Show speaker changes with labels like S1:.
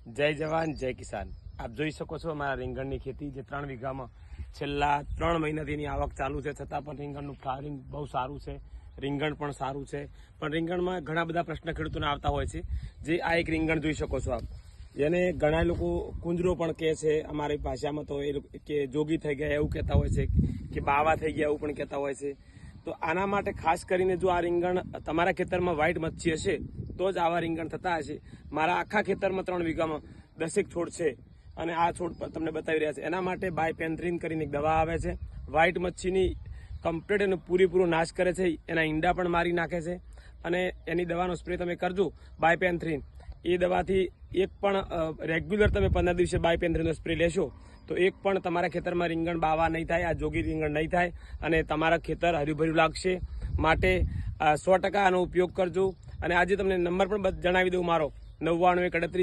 S1: જય જવાન જય કિસાન। આપ જોઈ શકો છો અમારા રીંગણની ખેતી જે 3 વીઘામાં છેલ્લા 3 મહિનાથી એની આવક ચાલુ છે, છતાં પણ રીંગણનું ફ્લાવરિંગ બહુ સારું છે, રીંગણ પણ સારું છે। પણ રીંગણમાં ઘણા બધા પ્રશ્ન ખેડૂતોને આવતા હોય છે। જે આ એક રીંગણ જોઈ શકો છો આપ, જેને ઘણા લોકો કુંજરો પણ કહે છે, અમારી ભાષામાં તો એ કે જોગી થઈ ગયા એવું કહેતા હોય છે, કે બાવા થઈ ગયા એવું પણ કહેતા હોય છે। તો આના માટે ખાસ કરીને જો આ રીંગણ તમારા ખેતરમાં વ્હાઇટ મચ્છી હશે તો જ આવા રીંગણ થતા હશે। મારા આખા ખેતરમાં 3 વીઘામાં 10 છોડ છે અને આ છોડ તમને બતાવી રહ્યા છે। એના માટે બાયપેન્થ્રીન કરીને એક દવા આવે છે, વ્હાઇટ મચ્છીની કમ્પ્લીટ એનો પૂરેપૂરો નાશ કરે છે, એના ઈંડા પણ મારી નાખે છે। અને એની દવાનો સ્પ્રે તમે કરજો બાયપેન્થ્રીન, એ દવાથી એક પણ રેગ્યુલર તમે 15 દિવસે બાયપેન્થ્રીનનો સ્પ્રે લેશો તો એક પણ તમારા ખેતરમાં રીંગણ બાવા નહીં થાય, આ જોગી રીંગણ નહીં થાય અને તમારા ખેતર હર્યુભર્યું લાગશે। માટે 100% આનો ઉપયોગ કરજો। અને આજે તમને નંબર પણ જણાવી દઉં મારો 99 138